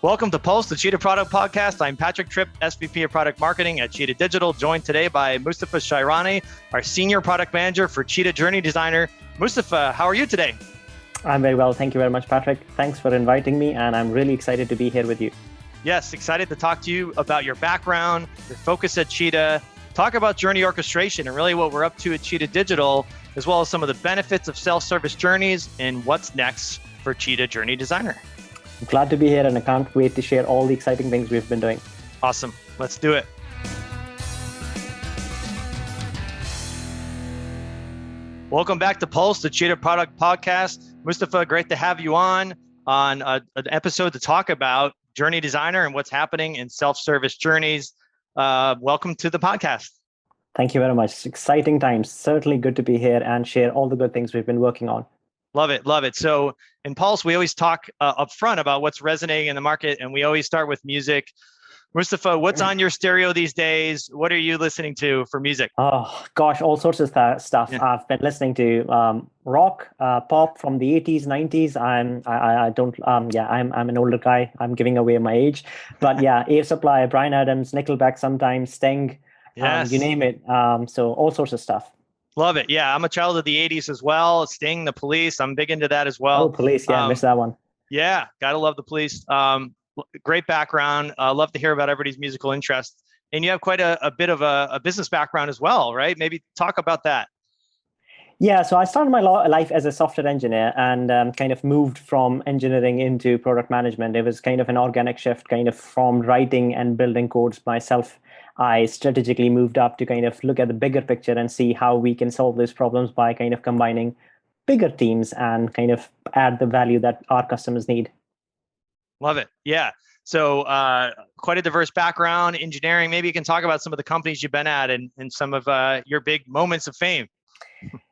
Welcome to Pulse, the Cheetah Product Podcast. I'm Patrick Tripp, SVP of Product Marketing at Cheetah Digital, joined today by Mustafa Shairani, our Senior Product Manager for Cheetah Journey Designer. Mustafa, how are you today? I'm very well. Thank you very much, Patrick. Thanks for inviting me, and I'm really excited to be here with you. Yes, excited to talk to you about your background, your focus at Cheetah, talk about journey orchestration and really what we're up to at Cheetah Digital, as well as some of the benefits of self-service journeys and what's next for Cheetah Journey Designer. I'm glad to be here, and I can't wait to share all the exciting things we've been doing. Awesome. Let's do it. Welcome back to Pulse, the Cheetah Product Podcast. Mustafa, great to have you on an episode to talk about Journey Designer and what's happening in self-service journeys. Welcome to the podcast. Thank you very much. Exciting times. Certainly good to be here and share all the good things we've been working on. Love it. Love it. So in Pulse, we always talk up front about what's resonating in the market, and we always start with music. Mustafa, what's on your stereo these days? What are you listening to for music? Oh, gosh, all sorts of stuff. Yeah. I've been listening to rock, pop from the 80s, 90s. I'm an older guy. I'm giving away my age. But yeah, Air Supply, Bryan Adams, Nickelback sometimes, Sting, yes. You name it. So all sorts of stuff. Love it. Yeah, I'm a child of the 80s as well. Sting, the Police. I'm big into that as well. Oh, Police. Yeah, I missed that one. Yeah, gotta love the Police. Great background. Love to hear about everybody's musical interests. And you have quite a bit of a business background as well, right? Maybe talk about that. Yeah, so I started my life as a software engineer and kind of moved from engineering into product management. It was kind of an organic shift, kind of from writing and building codes myself. I strategically moved up to kind of look at the bigger picture and see how we can solve these problems by kind of combining bigger teams and kind of add the value that our customers need. Love it. Yeah. So quite a diverse background, engineering. Maybe you can talk about some of the companies you've been at and some of your big moments of fame.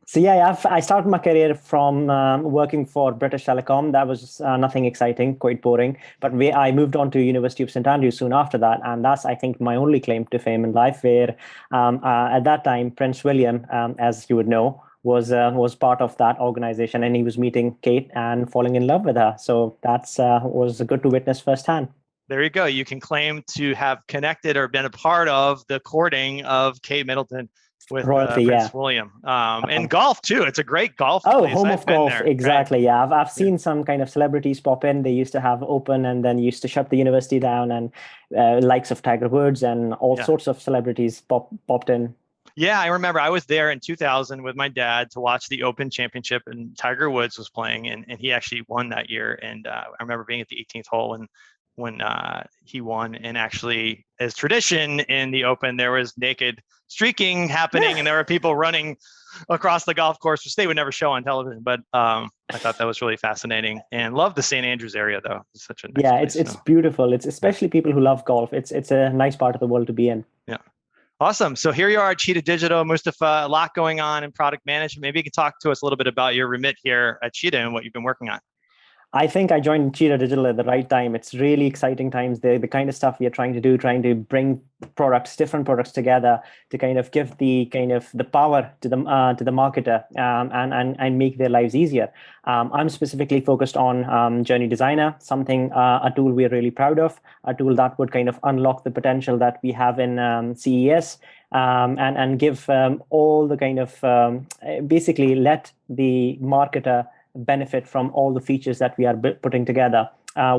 So yeah, I started my career from working for British Telecom. That was nothing exciting, quite boring. But I moved on to University of St. Andrews soon after that. And that's, I think, my only claim to fame in life, where at that time, Prince William, as you would know, was part of that organization. And he was meeting Kate and falling in love with her. So that's was good to witness firsthand. There you go. You can claim to have connected or been a part of the courting of Kate Middleton with royalty, Prince William. And golf too. It's a great golf place. Home of golf. There, exactly. Right? Yeah. I've seen some kind of celebrities pop in. They used to have open and then used to shut the university down, and likes of Tiger Woods and all sorts of celebrities popped in. Yeah, I remember I was there in 2000 with my dad to watch the Open Championship, and Tiger Woods was playing, and he actually won that year. And I remember being at the 18th hole when he won, and actually, as tradition in the Open, there was naked streaking happening, and there were people running across the golf course, which they would never show on television. But I thought that was really fascinating, and love the St. Andrews area, though. It's such a nice place, it's beautiful. It's especially people who love golf. It's a nice part of the world to be in. Yeah. Awesome. So here you are at Cheetah Digital, Mustafa, a lot going on in product management. Maybe you can talk to us a little bit about your remit here at Cheetah and what you've been working on. I think I joined Cheetah Digital at the right time. It's really exciting times. The kind of stuff we are trying to bring different products together to kind of give the power to the marketer and make their lives easier. I'm specifically focused on Journey Designer, a tool we're really proud of, a tool that would kind of unlock the potential that we have in CES and give all the kind of basically let the marketer benefit from all the features that we are putting together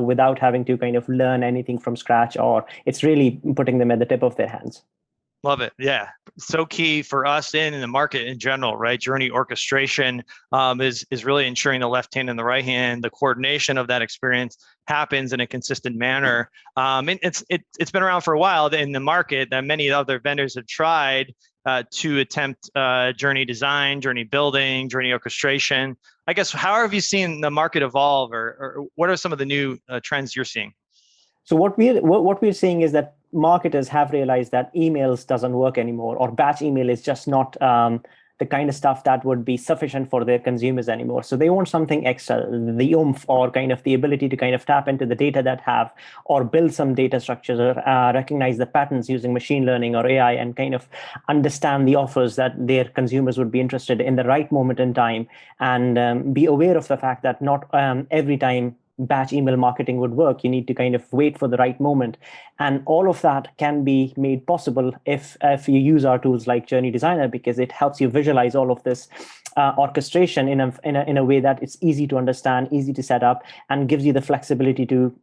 without having to kind of learn anything from scratch, or it's really putting them at the tip of their hands. Love it. Yeah. So key for us in the market in general, right? Journey orchestration is really ensuring the left hand and the right hand, the coordination of that experience happens in a consistent manner. And it's been around for a while in the market that many other vendors have tried to attempt journey design, journey building, journey orchestration. I guess, how have you seen the market evolve, or what are some of the new trends you're seeing? So what we're seeing is that marketers have realized that emails doesn't work anymore, or batch email is just not the kind of stuff that would be sufficient for their consumers anymore. So they want something extra, the oomph, or kind of the ability to kind of tap into the data that have, or build some data structures, or recognize the patterns using machine learning or AI, and kind of understand the offers that their consumers would be interested in the right moment in time, and be aware of the fact that not every time batch email marketing would work. You need to kind of wait for the right moment. And all of that can be made possible if you use our tools like Journey Designer, because it helps you visualize all of this orchestration in a way that it's easy to understand, easy to set up, and gives you the flexibility to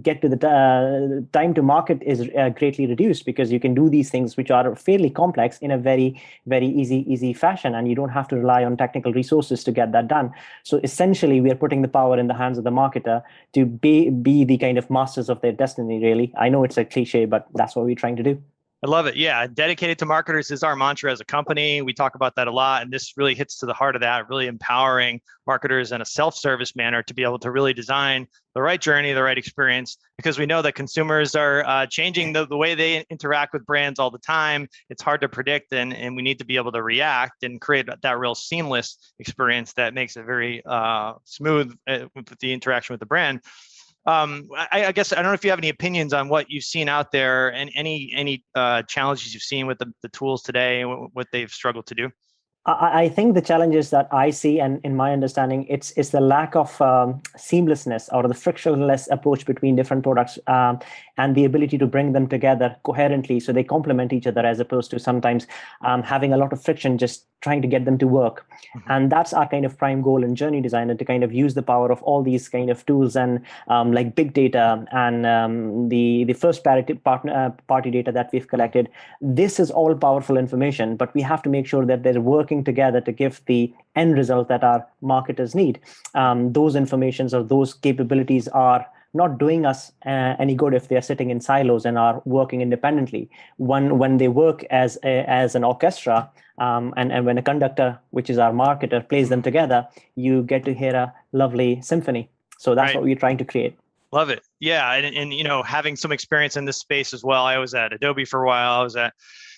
get to the time to market is greatly reduced, because you can do these things which are fairly complex in a very, very easy fashion, and you don't have to rely on technical resources to get that done. So essentially, we are putting the power in the hands of the marketer to be the kind of masters of their destiny, really. I know it's a cliche, but that's what we're trying to do. I love it. Yeah. Dedicated to marketers is our mantra as a company. We talk about that a lot. And this really hits to the heart of that, really empowering marketers in a self-service manner to be able to really design the right journey, the right experience, because we know that consumers are changing the way they interact with brands all the time. It's hard to predict, and we need to be able to react and create that real seamless experience that makes it very smooth with the interaction with the brand. I guess I don't know if you have any opinions on what you've seen out there and any challenges you've seen with the tools today and what they've struggled to do. I think the challenges that I see, and in my understanding, it's the lack of seamlessness or the frictionless approach between different products, and the ability to bring them together coherently so they complement each other, as opposed to sometimes having a lot of friction just trying to get them to work. Mm-hmm. And that's our kind of prime goal in Journey Designer, to kind of use the power of all these kind of tools and like big data and the first party data that we've collected. This is all powerful information, but we have to make sure that they're working together to give the end result that our marketers need. Those informations or those capabilities are not doing us any good if they are sitting in silos and are working independently. When they work as an orchestra, and when a conductor, which is our marketer, plays them together, you get to hear a lovely symphony. So that's right. What we're trying to create. Love it. Yeah. And having some experience in this space as well. I was at Adobe for a while. I was at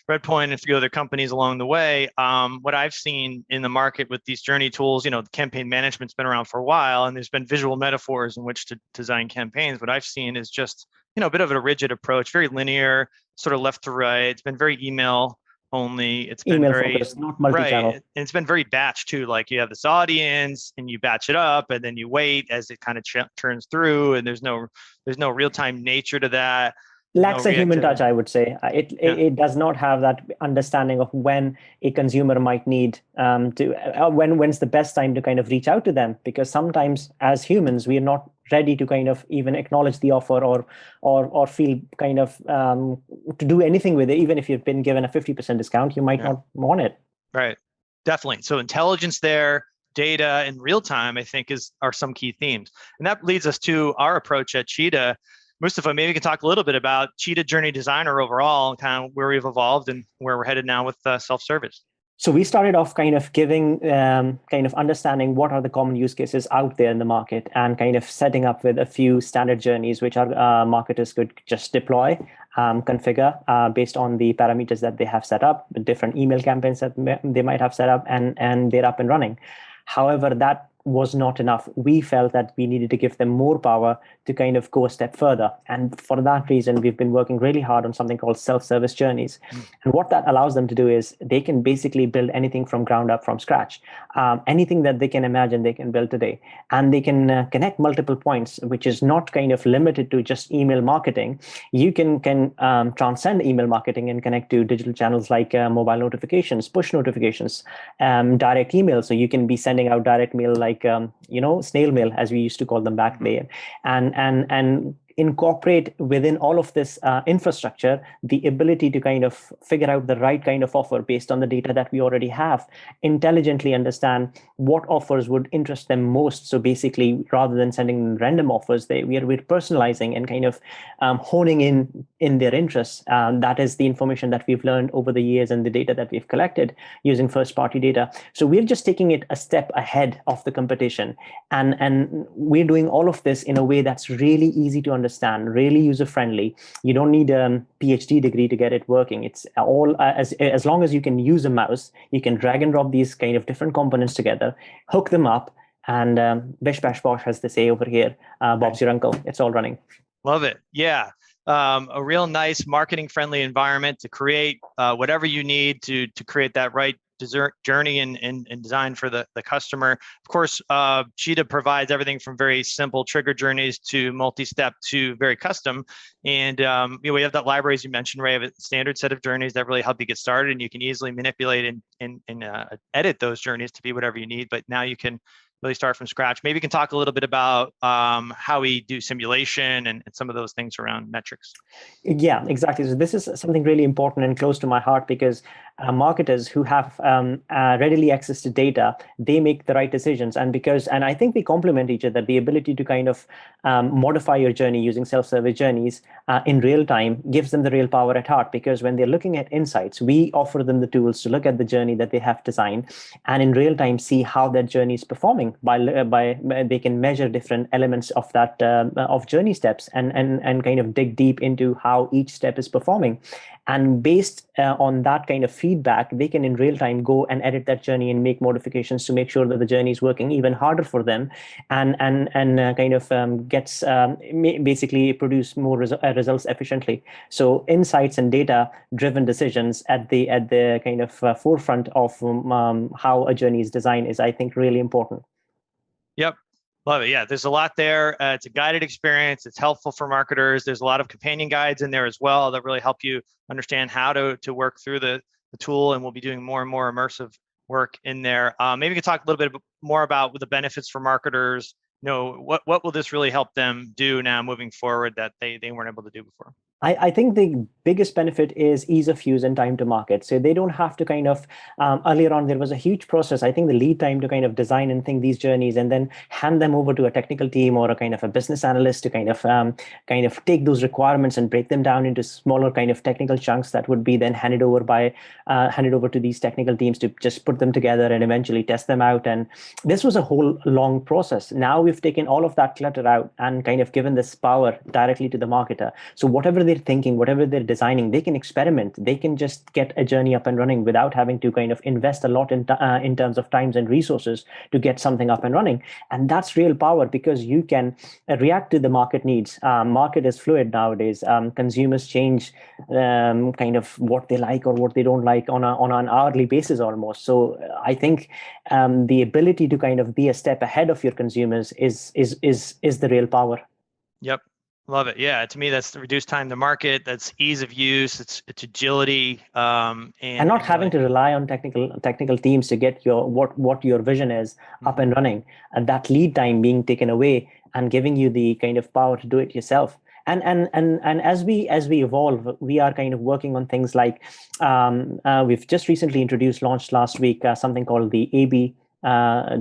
Redpoint and a few other companies along the way. What I've seen in the market with these journey tools, the campaign management's been around for a while, and there's been visual metaphors in which to design campaigns. What I've seen is just, a bit of a rigid approach, very linear, sort of left to right. It's been very email only. It's been email very focused, not multi-channel. Right. And it's been very batch too. Like you have this audience and you batch it up and then you wait as it kind of turns through, and there's no real-time nature to that. Lacks a human touch, I would say. It does not have that understanding of when a consumer might need when's the best time to kind of reach out to them, because sometimes as humans we are not ready to kind of even acknowledge the offer or feel kind of to do anything with it. Even if you've been given a 50% discount, you might not want it. Right, definitely. So intelligence there, data, and real time, I think are some key themes, and that leads us to our approach at Cheetah. Mustafa, maybe you can talk a little bit about Cheetah Journey Designer overall and kind of where we've evolved and where we're headed now with self-service. So we started off kind of giving, kind of understanding what are the common use cases out there in the market, and kind of setting up with a few standard journeys which our marketers could just deploy, configure based on the parameters that they have set up, the different email campaigns that they might have set up, and they're up and running. However, that was not enough. We felt that we needed to give them more power to kind of go a step further. And for that reason, we've been working really hard on something called self-service journeys. And what that allows them to do is they can basically build anything from ground up, from scratch. Anything that they can imagine, they can build today. And they can connect multiple points, which is not kind of limited to just email marketing. You can transcend email marketing and connect to digital channels like mobile notifications, push notifications, direct email. So you can be sending out direct mail like snail mail, as we used to call them back then, and incorporate within all of this infrastructure the ability to kind of figure out the right kind of offer based on the data that we already have, intelligently understand what offers would interest them most. So basically, rather than sending random offers, we're personalizing and kind of honing in their interests. That is the information that we've learned over the years and the data that we've collected using first-party data. So we're just taking it a step ahead of the competition, and we're doing all of this in a way that's really easy to understand, really user-friendly. You don't need a PhD degree to get it working. It's all as long as you can use a mouse, you can drag and drop these kind of different components together, hook them up, and bish bash bosh, as they say over here. Bob's your uncle. It's all running. Love it. Yeah. A real nice marketing friendly environment to create whatever you need to create that right journey and design for the customer. Of course, Cheetah provides everything from very simple trigger journeys to multi-step to very custom. And we have that library, as you mentioned, Ray, of a standard set of journeys that really help you get started, and you can easily manipulate and edit those journeys to be whatever you need. But now you can really start from scratch. Maybe you can talk a little bit about how we do simulation and some of those things around metrics. Yeah, exactly. So this is something really important and close to my heart, because marketers who have readily access to data, they make the right decisions. And I think we complement each other. The ability to kind of modify your journey using self-service journeys in real time gives them the real power at heart, because when they're looking at insights, we offer them the tools to look at the journey that they have designed and in real time see how that journey is performing. By they can measure different elements of that of journey steps and kind of dig deep into how each step is performing. And based on that kind of feedback, they can in real time go and edit that journey and make modifications to make sure that the journey is working even harder for them, and kind of gets basically produce more results efficiently. So insights and data driven decisions at the kind of forefront of how a journey is designed is, I think, really important. Yep. Love it. Yeah, there's a lot there. It's a guided experience. It's helpful for marketers. There's a lot of companion guides in there as well that really help you understand how to work through the tool. And we'll be doing more and more immersive work in there. Maybe you can talk a little bit more about the benefits for marketers. What will this really help them do now moving forward that they weren't able to do before? I think the biggest benefit is ease of use and time to market. So they don't have to kind of, earlier on, there was a huge process. I think the lead time to kind of design and think these journeys and then hand them over to a technical team or a kind of a business analyst to kind of take those requirements and break them down into smaller kind of technical chunks that would be then handed over to these technical teams to just put them together and eventually test them out. And this was a whole long process. Now we've taken all of that clutter out and kind of given this power directly to the marketer. So whatever they're thinking, whatever they're designing, they can experiment. They can just get a journey up and running without having to kind of invest a lot in terms of times and resources to get something up and running. And that's real power, because you can react to the market needs. Market is fluid nowadays. Consumers change kind of what they like or what they don't like on an hourly basis almost. So I think the ability to kind of be a step ahead of your consumers is the real power. Yep. Love it. Yeah, to me, that's the reduced time to market. That's ease of use. It's agility, and not having to rely on technical teams to get your what your vision is up and running, and that lead time being taken away and giving you the kind of power to do it yourself. And as we evolve, we are kind of working on things like we've just recently launched last week something called the A/B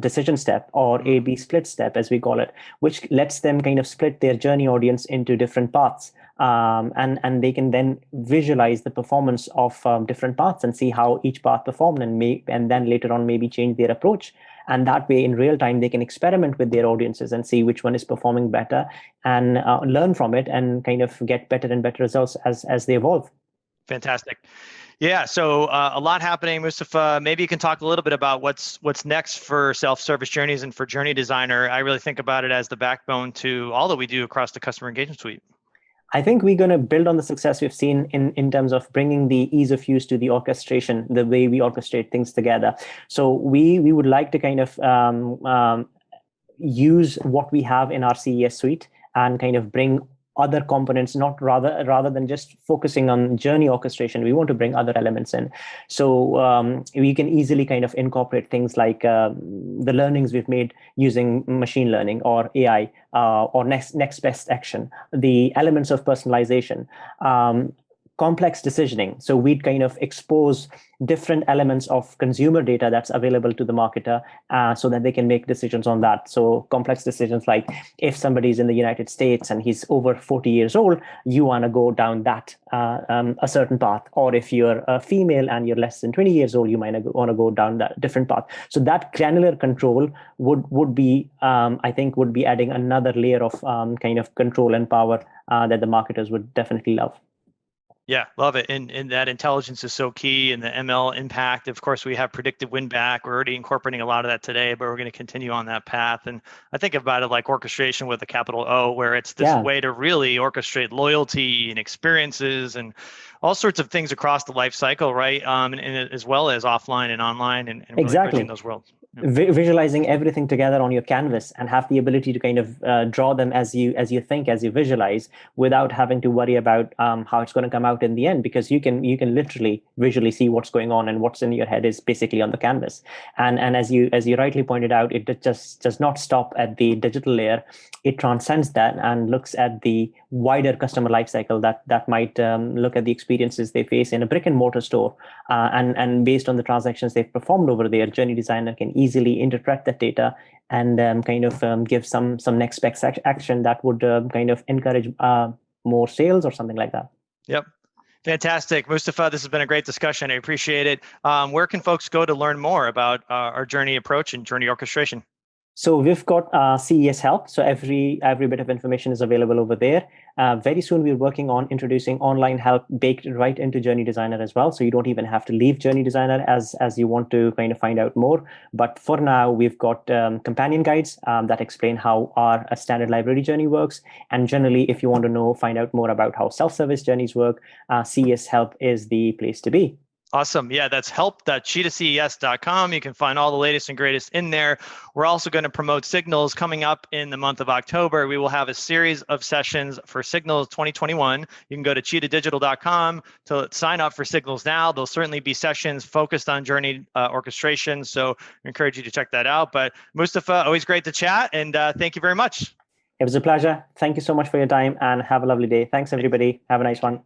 decision step, or A/B split step as we call it, which lets them kind of split their journey audience into different paths, and they can then visualize the performance of different paths and see how each path performed, and then later on maybe change their approach. And that way, in real time, they can experiment with their audiences and see which one is performing better, and learn from it and kind of get better and better results as they evolve. Fantastic. Yeah, so a lot happening, Mustafa. Maybe you can talk a little bit about what's next for self-service journeys and for Journey Designer. I really think about it as the backbone to all that we do across the customer engagement suite. I think we're going to build on the success we've seen in terms of bringing the ease of use to the orchestration, the way we orchestrate things together. So we would like to kind of use what we have in our CES suite and kind of bring other components, not rather than just focusing on journey orchestration. We want to bring other elements in. So we can easily kind of incorporate things like the learnings we've made using machine learning or AI, or next best action, the elements of personalization, complex decisioning. So we'd kind of expose different elements of consumer data that's available to the marketer so that they can make decisions on that. So complex decisions like, if somebody's in the United States and he's over 40 years old, you want to go down that a certain path. Or if you're a female and you're less than 20 years old, you might want to go down that different path. So that granular control would be, I think, would be adding another layer of kind of control and power that the marketers would definitely love. Yeah, love it. And that intelligence is so key, and the ML impact. Of course, we have predictive win back. We're already incorporating a lot of that today, but we're going to continue on that path. And I think about it like orchestration with a capital O, where it's this Yeah. way to really orchestrate loyalty and experiences and all sorts of things across the life cycle, right? And as well as offline and online, and really bridging Exactly. those worlds. Yeah. Visualizing everything together on your canvas and have the ability to kind of draw them as you think, as you visualize, without having to worry about how it's going to come out in the end, because you can literally visually see what's going on, and what's in your head is basically on the canvas. And as you rightly pointed out, it just does not stop at the digital layer. It transcends that and looks at the wider customer lifecycle that might look at the experiences they face in a brick and mortar store, and based on the transactions they've performed over there, Journey Designer can easily interpret that data and give some next best action that would kind of encourage more sales or something like that. Yep. Fantastic. Mustafa, this has been a great discussion. I appreciate it. Where can folks go to learn more about our journey approach and journey orchestration? So we've got CES help. So every bit of information is available over there. Very soon we're working on introducing online help baked right into Journey Designer as well. So you don't even have to leave Journey Designer as you want to kind of find out more. But for now, we've got companion guides that explain how our standard library journey works. And generally, if you want to find out more about how self-service journeys work, CES help is the place to be. Awesome. Yeah, that's help.cheetahces.com. You can find all the latest and greatest in there. We're also going to promote Signals coming up in the month of October. We will have a series of sessions for Signals 2021. You can go to cheetahdigital.com to sign up for Signals now. There'll certainly be sessions focused on journey orchestration. So I encourage you to check that out. But Mustafa, always great to chat. And thank you very much. It was a pleasure. Thank you so much for your time, and have a lovely day. Thanks, everybody. Have a nice one.